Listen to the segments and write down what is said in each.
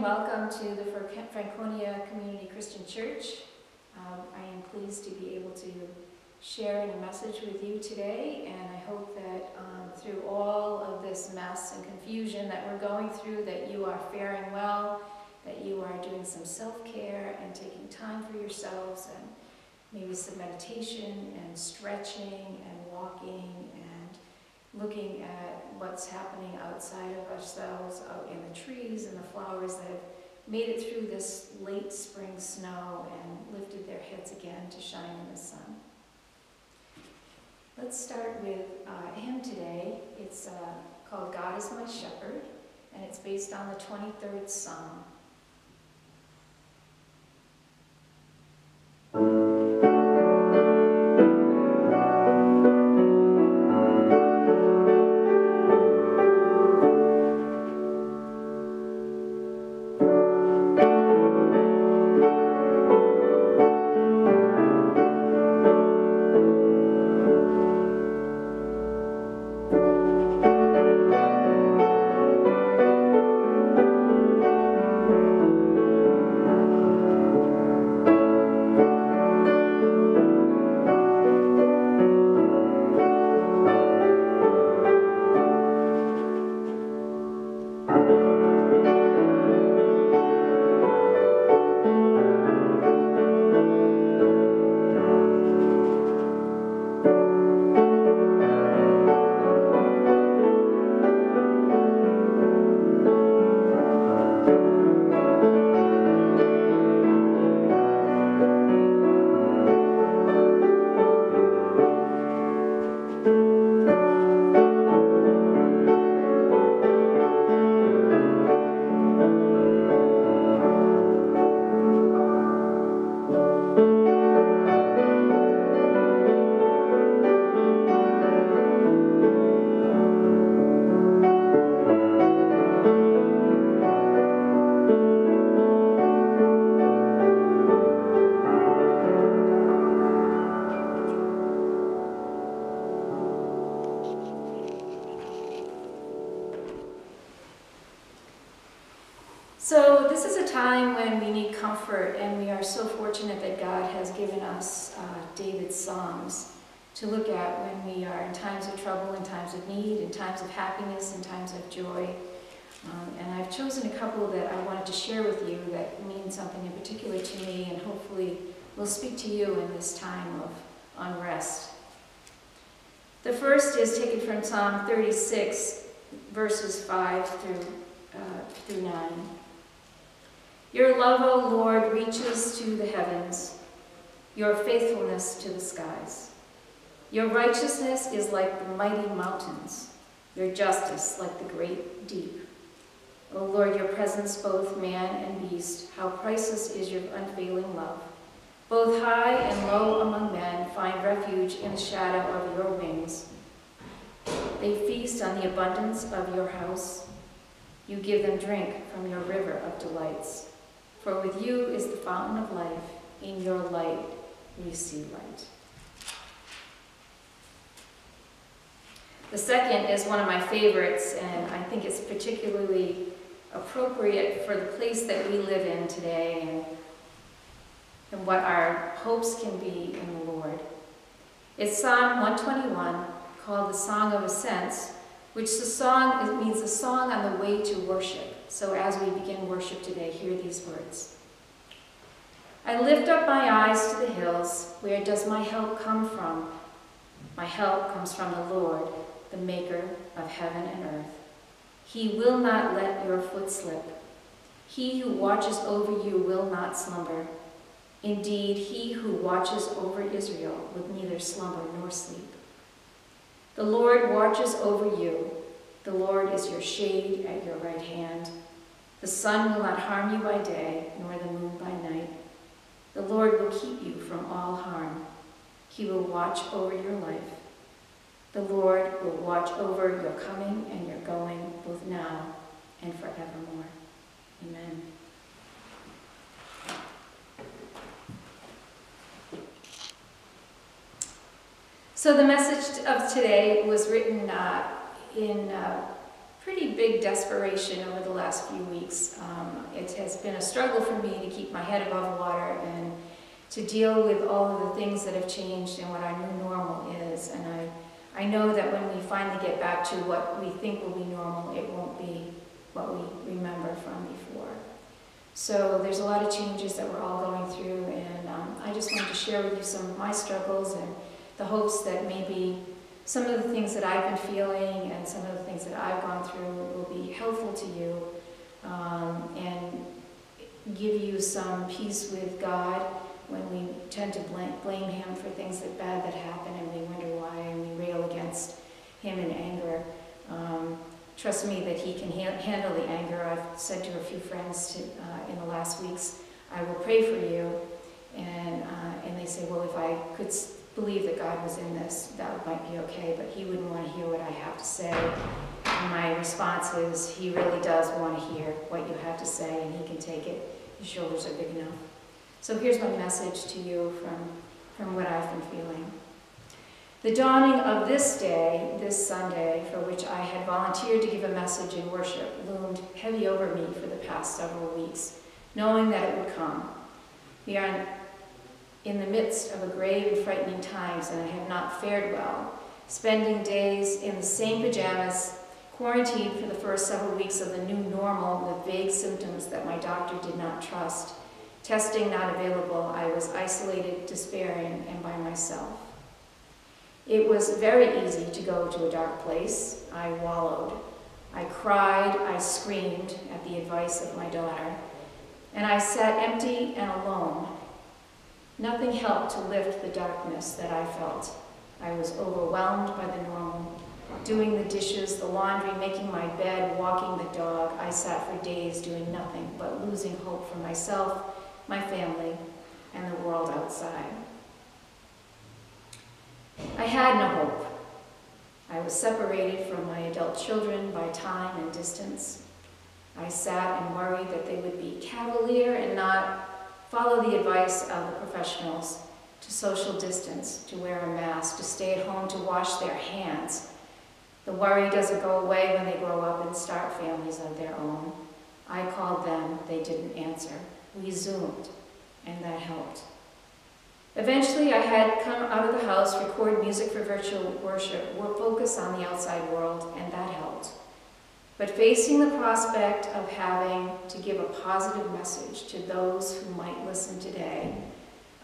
welcome to the Franconia Community Christian Church. I am pleased to be able to share a message with you today, and I hope that through all of this mess and confusion that we're going through, that you are faring well, that you are doing some self-care and taking time for yourselves, and maybe some meditation and stretching and walking and looking at what's happening outside of ourselves, out in the trees and the flowers that have made it through this late spring snow and lifted their heads again to shine in the sun. Let's start with a hymn today. It's called God is My Shepherd, and it's based on the 23rd Psalm. So this is a time when we need comfort, and we are so fortunate that God has given us David's Psalms to look at when we are in times of trouble, in times of need, in times of happiness, in times of joy. And I've chosen a couple that I wanted to share with you that mean something in particular to me, and hopefully will speak to you in this time of unrest. The first is taken from Psalm 36, verses 5 through 9. Your love, O Lord, reaches to the heavens, your faithfulness to the skies. Your righteousness is like the mighty mountains, your justice like the great deep. O Lord, your presence, both man and beast, how priceless is your unfailing love. Both high and low among men find refuge in the shadow of your wings. They feast on the abundance of your house. You give them drink from your river of delights. For with you is the fountain of life. In your light we see light. The second is one of my favorites, and I think it's particularly appropriate for the place that we live in today and what our hopes can be in the Lord. It's Psalm 121, called the Song of Ascents, which means a song on the way to worship. So as we begin worship today, hear these words. I lift up my eyes to the hills. Where does my help come from? My help comes from the Lord, the maker of heaven and earth. He will not let your foot slip. He who watches over you will not slumber. Indeed, he who watches over Israel will neither slumber nor sleep. The Lord watches over you. The Lord is your shade at your right hand. The sun will not harm you by day, nor the moon by night. The Lord will keep you from all harm. He will watch over your life. The Lord will watch over your coming and your going, both now and forevermore. Amen. So the message of today was written pretty big desperation over the last few weeks. It has been a struggle for me to keep my head above water and to deal with all of the things that have changed and what our new normal is. And I know that when we finally get back to what we think will be normal, it won't be what we remember from before. So there's a lot of changes that we're all going through, and I just wanted to share with you some of my struggles and the hopes that maybe some of the things that I've been feeling and some of the things that I've gone through will be helpful to you and give you some peace with God when we tend to blame Him for things bad that happen, and we wonder why, and we rail against Him in anger. Trust me that He can handle the anger. I've said to a few friends in the last weeks, I will pray for you, and they say, well, if I could believe that God was in this, that might be okay, but He wouldn't want to hear what I have to say. And my response is, He really does want to hear what you have to say, and He can take it. His shoulders are big enough. So here's my message to you from what I've been feeling. The dawning of this day, this Sunday, for which I had volunteered to give a message in worship, loomed heavy over me for the past several weeks, knowing that it would come. We are in the midst of a grave and frightening times, and I have not fared well, spending days in the same pajamas, quarantined for the first several weeks of the new normal with vague symptoms that my doctor did not trust. Testing not available, I was isolated, despairing, and by myself. It was very easy to go to a dark place. I wallowed. I cried, I screamed at the advice of my daughter, and I sat empty and alone. Nothing helped to lift the darkness that I felt. I was overwhelmed by the normal. Doing the dishes, the laundry, making my bed, walking the dog, I sat for days doing nothing but losing hope for myself, my family, and the world outside. I had no hope. I was separated from my adult children by time and distance. I sat and worried that they would be cavalier and not follow the advice of the professionals, to social distance, to wear a mask, to stay at home, to wash their hands. The worry doesn't go away when they grow up and start families of their own. I called them, they didn't answer. We Zoomed, and that helped. Eventually, I had come out of the house, record music for virtual worship, focus on the outside world, and that helped. But facing the prospect of having to give a positive message to those who might listen today,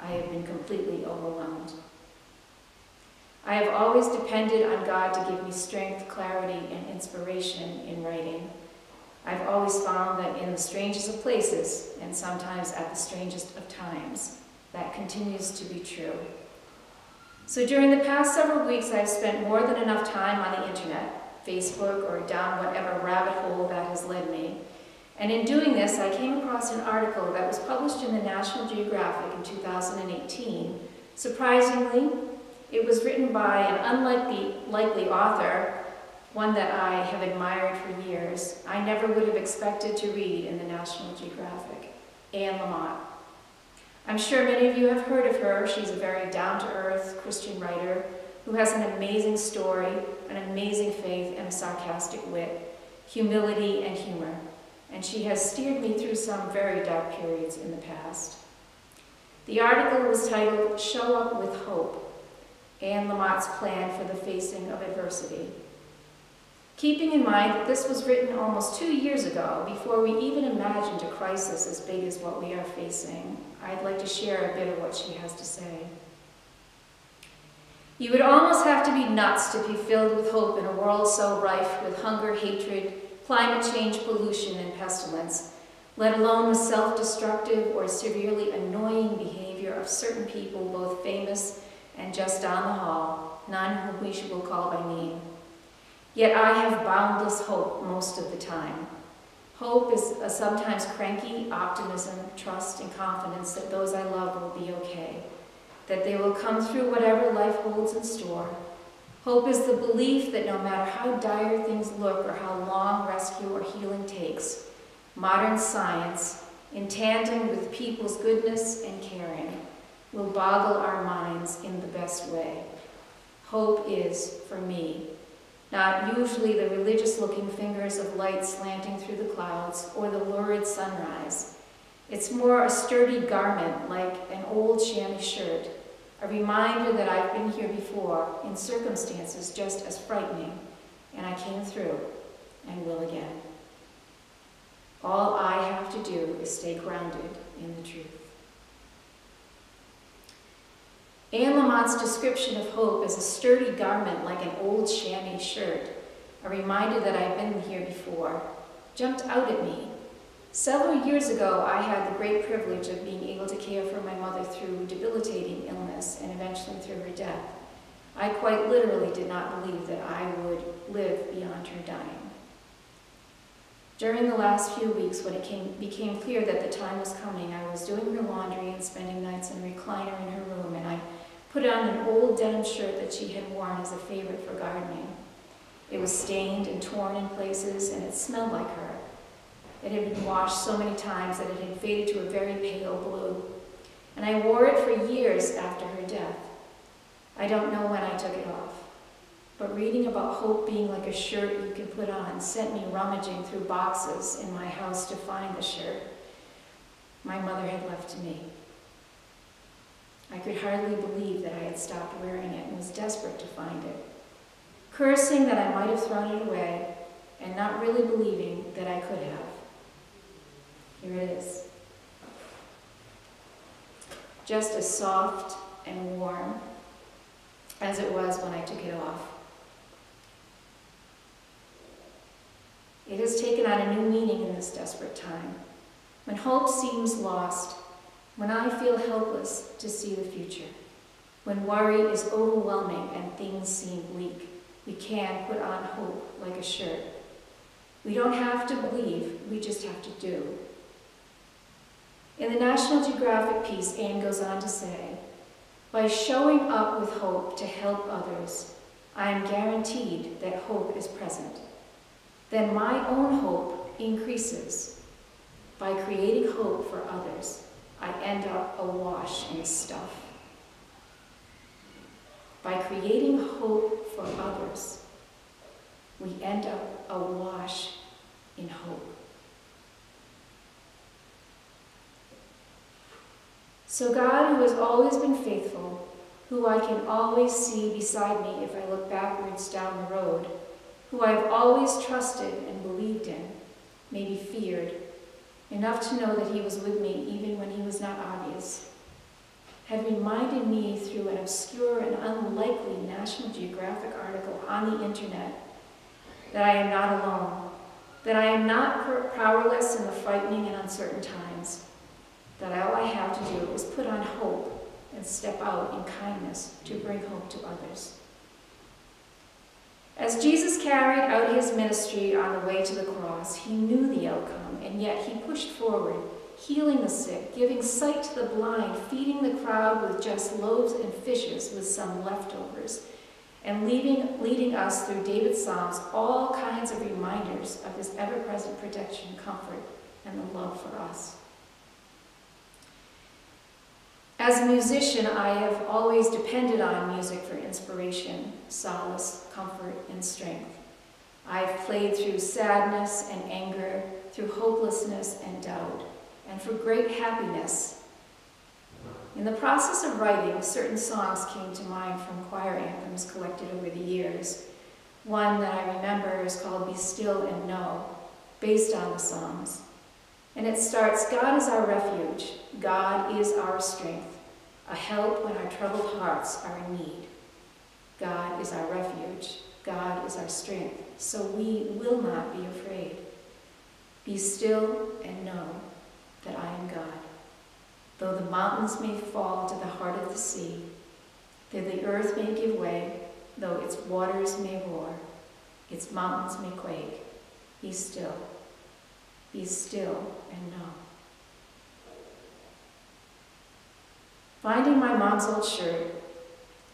I have been completely overwhelmed. I have always depended on God to give me strength, clarity, and inspiration in writing. I've always found that in the strangest of places, and sometimes at the strangest of times, that continues to be true. So during the past several weeks, I've spent more than enough time on the internet, Facebook, or down whatever rabbit hole that has led me. And in doing this, I came across an article that was published in the National Geographic in 2018. Surprisingly, it was written by an unlikely author, one that I have admired for years. I never would have expected to read in the National Geographic, Anne Lamott. I'm sure many of you have heard of her. She's a very down-to-earth Christian writer who has an amazing story, an amazing faith, and a sarcastic wit, humility, and humor. And she has steered me through some very dark periods in the past. The article was titled, "Show Up with Hope, Anne Lamott's Plan for the Facing of Adversity." Keeping in mind that this was written almost 2 years ago, before we even imagined a crisis as big as what we are facing, I'd like to share a bit of what she has to say. You would almost have to be nuts to be filled with hope in a world so rife with hunger, hatred, climate change, pollution, and pestilence, let alone the self-destructive or severely annoying behavior of certain people, both famous and just down the hall, none whom we will call by name. Yet I have boundless hope most of the time. Hope is a sometimes cranky optimism, trust, and confidence that those I love will be okay, that they will come through whatever life holds in store. Hope is the belief that no matter how dire things look or how long rescue or healing takes, modern science, in tandem with people's goodness and caring, will boggle our minds in the best way. Hope is, for me, not usually the religious-looking fingers of light slanting through the clouds or the lurid sunrise. It's more a sturdy garment like an old chamois shirt, a reminder that I've been here before in circumstances just as frightening, and I came through and will again. All I have to do is stay grounded in the truth. Anne Lamott's description of hope as a sturdy garment like an old chamois shirt, a reminder that I've been here before, jumped out at me. Several years ago, I had the great privilege of being able to care for my mother through debilitating illness and eventually through her death. I quite literally did not believe that I would live beyond her dying. During the last few weeks, when it became clear that the time was coming, I was doing her laundry and spending nights in a recliner in her room, and I put on an old denim shirt that she had worn as a favorite for gardening. It was stained and torn in places, and it smelled like her. It had been washed so many times that it had faded to a very pale blue, and I wore it for years after her death. I don't know when I took it off, but reading about hope being like a shirt you can put on sent me rummaging through boxes in my house to find the shirt my mother had left to me. I could hardly believe that I had stopped wearing it and was desperate to find it, cursing that I might have thrown it away and not really believing that I could have. Here it is. Just as soft and warm as it was when I took it off. It has taken on a new meaning in this desperate time. When hope seems lost, when I feel helpless to see the future, when worry is overwhelming and things seem bleak, we can put on hope like a shirt. We don't have to believe, we just have to do. In the National Geographic piece, Anne goes on to say, by showing up with hope to help others, I am guaranteed that hope is present. Then my own hope increases. By creating hope for others, I end up awash in stuff. By creating hope for others, we end up awash in hope. So God, who has always been faithful, who I can always see beside me if I look backwards down the road, who I have always trusted and believed in, maybe feared, enough to know that he was with me even when he was not obvious, had reminded me through an obscure and unlikely National Geographic article on the internet that I am not alone, that I am not powerless in the frightening and uncertain times, that all I have to do is put on hope and step out in kindness to bring hope to others. As Jesus carried out his ministry on the way to the cross, he knew the outcome, and yet he pushed forward, healing the sick, giving sight to the blind, feeding the crowd with just loaves and fishes with some leftovers, and leading us through David's Psalms all kinds of reminders of his ever-present protection, comfort, and the love for us. As a musician, I have always depended on music for inspiration, solace, comfort, and strength. I've played through sadness and anger, through hopelessness and doubt, and for great happiness. In the process of writing, certain songs came to mind from choir anthems collected over the years. One that I remember is called Be Still and Know, based on the Psalms. And it starts, God is our refuge, God is our strength, a help when our troubled hearts are in need. God is our refuge, God is our strength, so we will not be afraid. Be still and know that I am God. Though the mountains may fall to the heart of the sea, though the earth may give way, though its waters may roar, its mountains may quake, be still and know. Finding my mom's old shirt,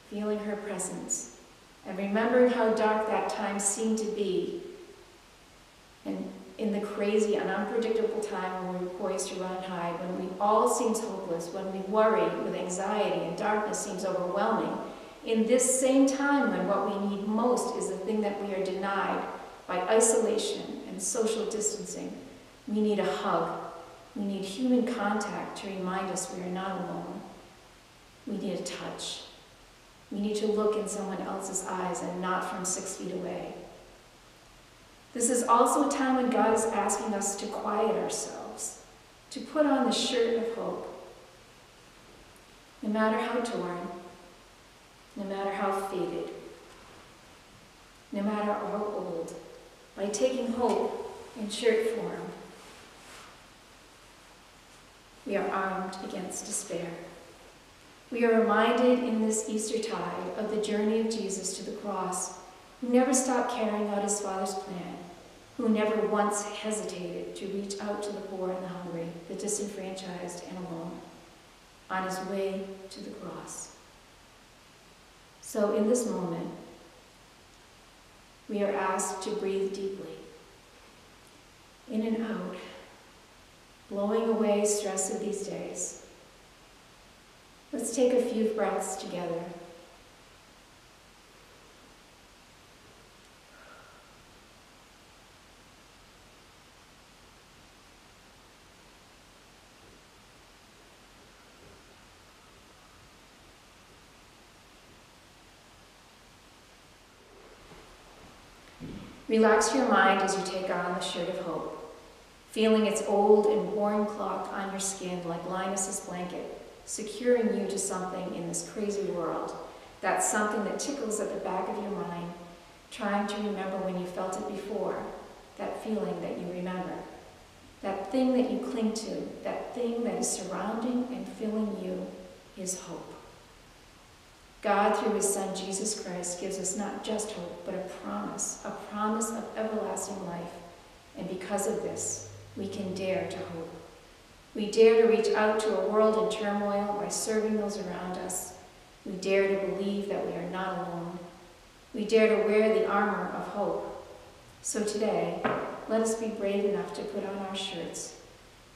feeling her presence, and remembering how dark that time seemed to be, and in the crazy and unpredictable time when we were poised to run and hide, when all seems hopeless, when we worry with anxiety and darkness seems overwhelming, In this same time when what we need most is the thing that we are denied by isolation and social distancing, we need a hug. We need human contact to remind us we are not alone. We need a touch. We need to look in someone else's eyes and not from 6 feet away. This is also a time when God is asking us to quiet ourselves, to put on the shirt of hope. No matter how torn, no matter how faded, no matter how old, by taking hope in shirt form, we are armed against despair. We are reminded in this Eastertide of the journey of Jesus to the cross, who never stopped carrying out his Father's plan, who never once hesitated to reach out to the poor and the hungry, the disenfranchised and alone, on his way to the cross. So in this moment, we are asked to breathe deeply, in and out, blowing away stress of these days. Let's take a few breaths together. Relax your mind as you take on the shirt of hope, feeling its old and worn cloth on your skin like Linus's blanket, securing you to something in this crazy world, that something that tickles at the back of your mind, trying to remember when you felt it before, that feeling that you remember, that thing that you cling to, that thing that is surrounding and filling you is hope. God, through his Son, Jesus Christ, gives us not just hope, but a promise of everlasting life. And because of this, we can dare to hope. We dare to reach out to a world in turmoil by serving those around us. We dare to believe that we are not alone. We dare to wear the armor of hope. So today, let us be brave enough to put on our shirts,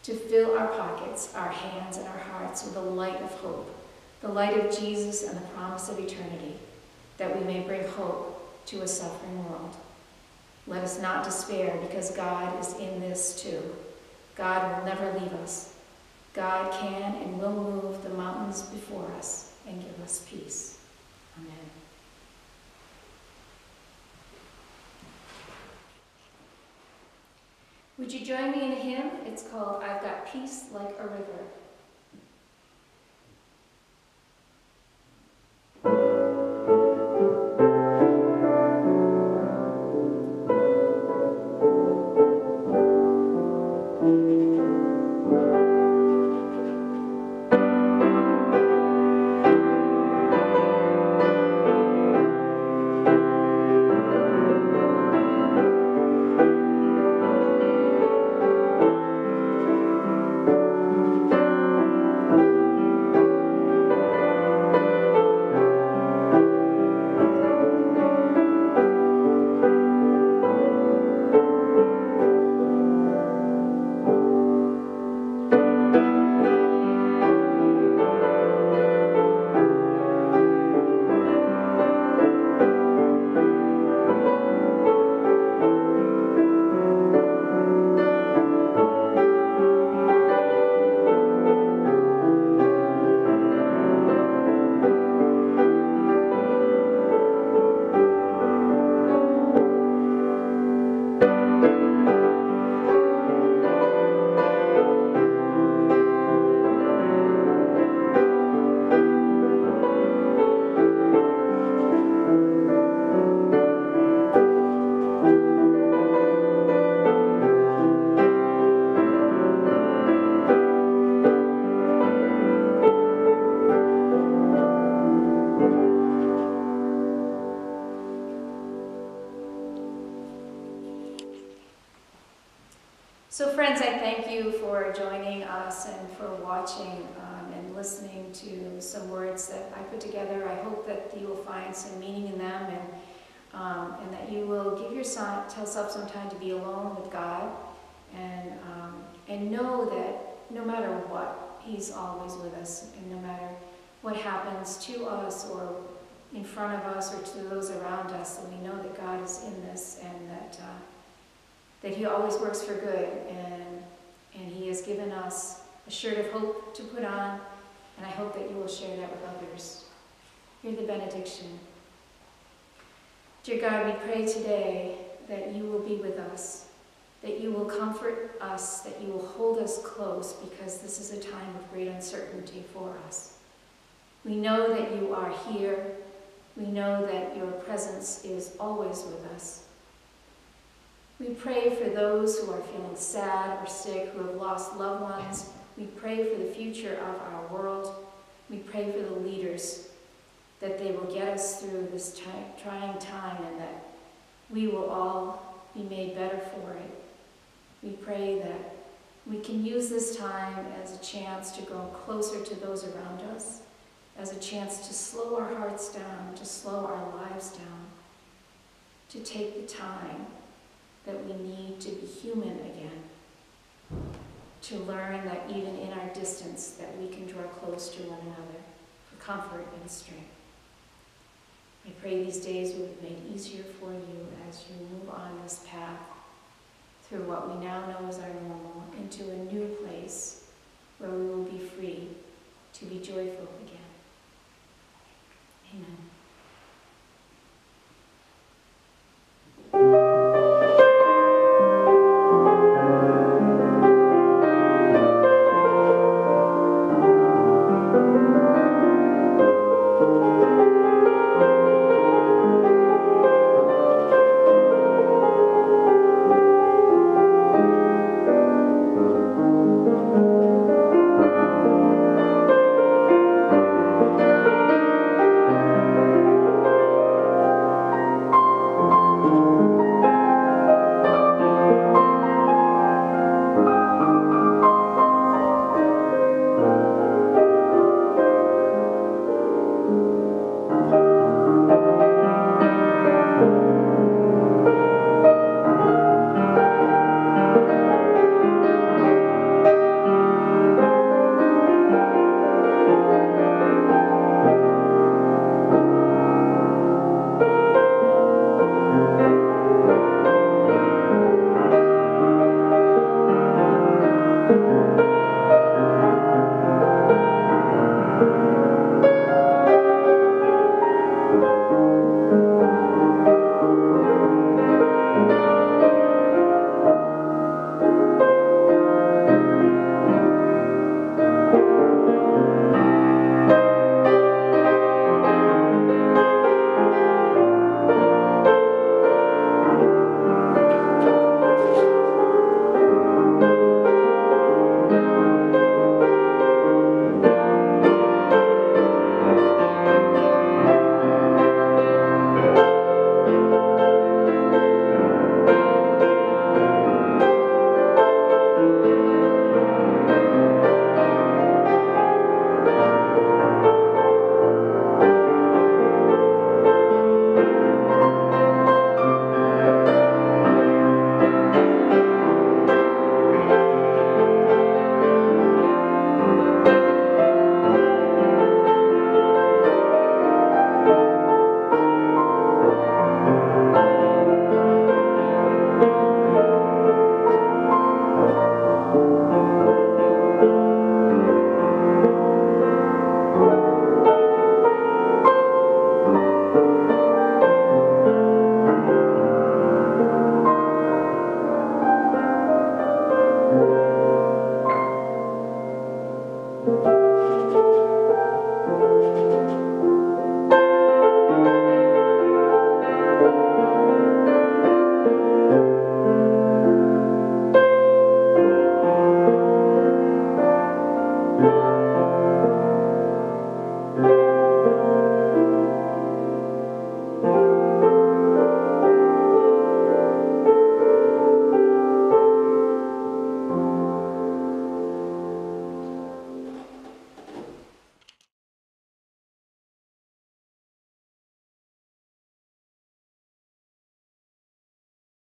to fill our pockets, our hands, and our hearts with the light of hope, the light of Jesus and the promise of eternity, that we may bring hope to a suffering world. Let us not despair, because God is in this too. God will never leave us. God can and will move the mountains before us and give us peace. Amen. Would you join me in a hymn? It's called I've Got Peace Like a River. So friends, I thank you for joining us and for watching and listening to some words that I put together. I hope that you will find some meaning in them, and that you will give yourself some time to be alone with God, and know that no matter what, He's always with us, and no matter what happens to us or in front of us or to those around us, and we know that God is in this, and that He always works for good, and He has given us a shirt of hope to put on, and I hope that you will share that with others. Hear the benediction. Dear God, we pray today that you will be with us, that you will comfort us, that you will hold us close, because this is a time of great uncertainty for us. We know that you are here. We know that your presence is always with us. We pray for those who are feeling sad or sick, who have lost loved ones. We pray for the future of our world. We pray for the leaders, that they will get us through this trying time, and that we will all be made better for it. We pray that we can use this time as a chance to grow closer to those around us, as a chance to slow our hearts down, to slow our lives down, to take the time that we need to be human again, to learn that even in our distance that we can draw close to one another for comfort and strength. I pray these days will be made easier for you as you move on this path through what we now know as our normal into a new place where we will be free to be joyful again.